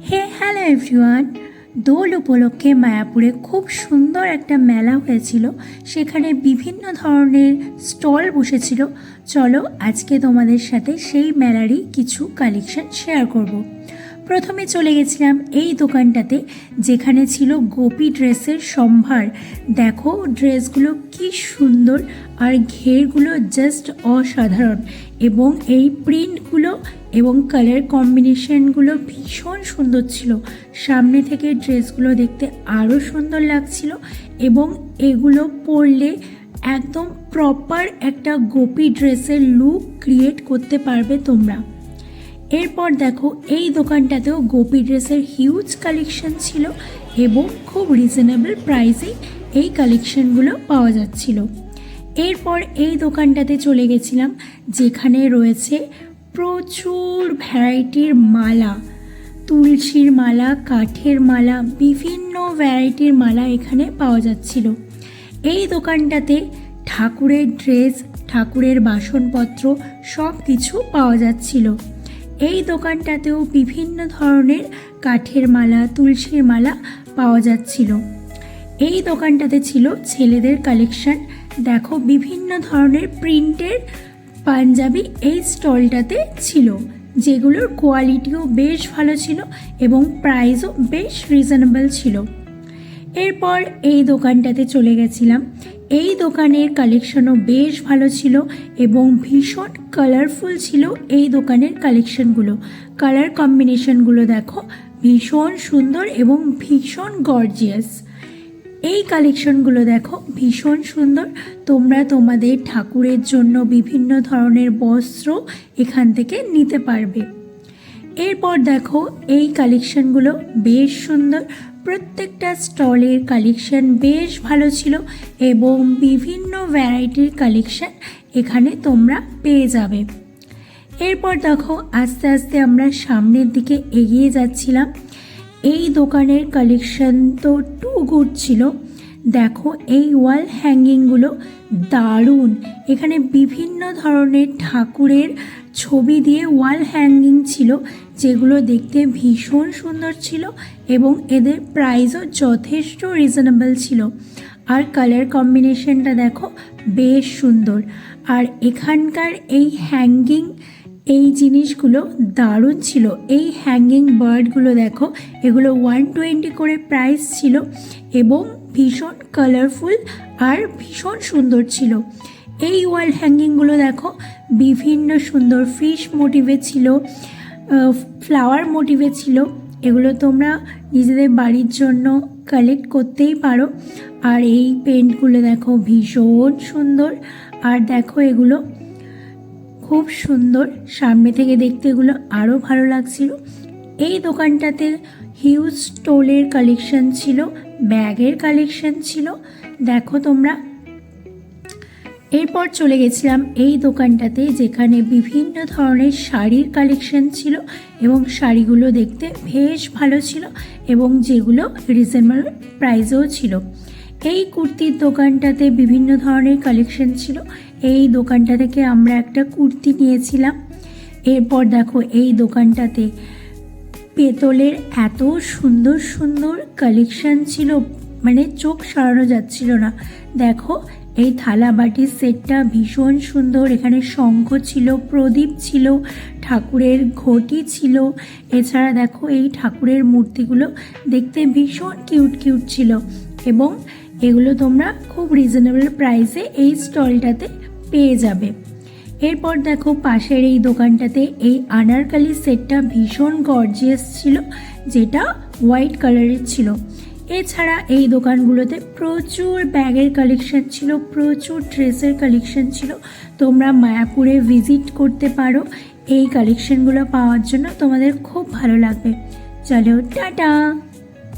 Hello everyone. দোল উপলক্ষে মায়াপুরে খুব সুন্দর একটা মেলা হয়েছিল। সেখানে বিভিন্ন ধরনের স্টল বসেছিল। চলো আজকে তোমাদের সাথে সেই মেলারই কিছু কালেকশন শেয়ার করব। প্রথমে চলে গেছিলাম এই দোকানটাতে, যেখানে ছিল গোপী ড্রেসের সম্ভার। দেখো ড্রেসগুলো কি সুন্দর, আর ঘেরগুলো জাস্ট অসাধারণ, এবং এই প্রিন্টগুলো এবং কালার কম্বিনেশনগুলো ভীষণ সুন্দর ছিল। সামনে থেকে ড্রেসগুলো দেখতে আরও সুন্দর লাগছিল, এবং এগুলো পরলে একদম প্রপার একটা গোপী ড্রেসের লুক ক্রিয়েট করতে পারবে তোমরা। এরপর দেখো এই দোকানটাতেও গোপী ড্রেসের হিউজ কালেকশন ছিল, এবং খুব রিজনেবল প্রাইসে এই কালেকশনগুলো পাওয়া যাচ্ছিল। এরপর এই দোকানটাতে চলে গেছিলাম, যেখানে রয়েছে প্রচুর ভ্যারাইটির মালা, তুলসীর মালা, কাঠের মালা, বিভিন্ন ভ্যারাইটির মালা এখানে পাওয়া যাচ্ছিল। এই দোকানটাতে ঠাকুরের ড্রেস, ঠাকুরের বাসনপত্র সব কিছু পাওয়া যাচ্ছিল। এই দোকানটাতেও বিভিন্ন ধরনের কাঠের মালা, তুলসীর মালা পাওয়া যাচ্ছিল। এই দোকানটাতে ছিল ছেলেদের কালেকশন। দেখো বিভিন্ন ধরনের প্রিন্টের পাঞ্জাবি এই স্টলটাতে ছিল, যেগুলোর কোয়ালিটিও বেশ ভালো ছিল এবং প্রাইসও বেশ রিজনেবল ছিল। এরপর এই দোকানটাতে চলে গেছিলাম। এই দোকানের কালেকশনও বেশ ভালো ছিল এবং ভীষণ কালারফুল ছিল এই দোকানের কালেকশনগুলো। কালার কম্বিনেশনগুলো দেখো ভীষণ সুন্দর এবং ভীষণ গর্জিয়াস। এই কালেকশনগুলো দেখো ভীষণ সুন্দর। তোমরা তোমাদের ঠাকুরের জন্য বিভিন্ন ধরনের বস্ত্র এখান থেকে নিতে পারবে। এরপর দেখো এই কালেকশনগুলো বেশ সুন্দর। প্রত্যেকটা স্টলের কালেকশন বেশ ভালো ছিল এবং বিভিন্ন ভ্যারাইটির কালেকশন এখানে তোমরা পেয়ে যাবে। এরপর দেখো আস্তে আস্তে আমরা সামনের দিকে এগিয়ে যাচ্ছিলাম। এই দোকানের কালেকশন তো টু গুড ছিল। দেখো এই ওয়াল হ্যাঙ্গিংগুলো দারুণ। এখানে বিভিন্ন ধরনের ঠাকুরের ছবি দিয়ে ওয়াল হ্যাঙ্গিং ছিল, যেগুলো দেখতে ভীষণ সুন্দর ছিল এবং এদের প্রাইসও যথেষ্ট রিজনেবল ছিল। আর কালার কম্বিনেশনটা দেখো বেশ সুন্দর। আর এখানকার এই হ্যাঙ্গিং এই জিনিসগুলো দারুণ ছিল। এই হ্যাঙ্গিং বার্ডগুলো দেখো, এগুলো 120 করে প্রাইস ছিল এবং ভীষণ কালারফুল আর ভীষণ সুন্দর ছিল। এই ওয়াল হ্যাঙ্গিংগুলো দেখো বিভিন্ন সুন্দর ফিশ মোটিভে ছিল, ফ্লাওয়ার মোটিভে ছিল। এগুলো তোমরা নিজেদের বাড়ির জন্য কালেক্ট করতেই পারো। আর এই পেন্টগুলো দেখো ভীষণ সুন্দর। আর দেখো এগুলো খুব সুন্দর, সামনে থেকে দেখতে এগুলো আরও ভালো লাগছিল। এই দোকানটাতে হিউজ স্টোলের কালেকশন ছিল, ব্যাগের কালেকশন ছিল, দেখো তোমরা। এরপর চলে গেছিলাম এই দোকানটাতে, যেখানে বিভিন্ন ধরনের শাড়ির কালেকশন ছিল এবং শাড়িগুলো দেখতে বেশ ভালো ছিল এবং যেগুলো রিজনেবল প্রাইসেও ছিল। এই কুর্তির দোকানটাতে বিভিন্ন ধরনের কালেকশন ছিল। এই দোকানটা থেকে আমরা একটা কুর্তি নিয়েছিলাম। এরপর দেখো এই দোকানটাতে পেতলের এত সুন্দর সুন্দর কালেকশন ছিল, মানে চোখ সরানো যাচ্ছিল না। দেখো এই থালা বাটির সেটটা ভীষণ সুন্দর। এখানে শঙ্খ ছিল, প্রদীপ ছিল, ঠাকুরের ঘটি ছিল। এছাড়া দেখো এই ঠাকুরের মূর্তিগুলো দেখতে ভীষণ কিউট কিউট ছিল এবং এগুলো তোমরা খুব রিজনেবল প্রাইসে এই স্টলটাতে পেয়ে যাবে। এরপর দেখো পাশের এই দোকানটাতে এই আনারকালি সেটটা ভীষণ গর্জিয়াস ছিল, যেটা হোয়াইট কালারের ছিল। এছাড়া এই দোকানগুলোতে প্রচুর ব্যাগের কালেকশন ছিল, প্রচুর ড্রেসের কালেকশন ছিল। তোমরা মায়াপুরে ভিজিট করতে পারো, এই কালেকশনগুলো পাওয়ার জন্য তোমাদের খুব ভালো লাগবে। চলো টাটা।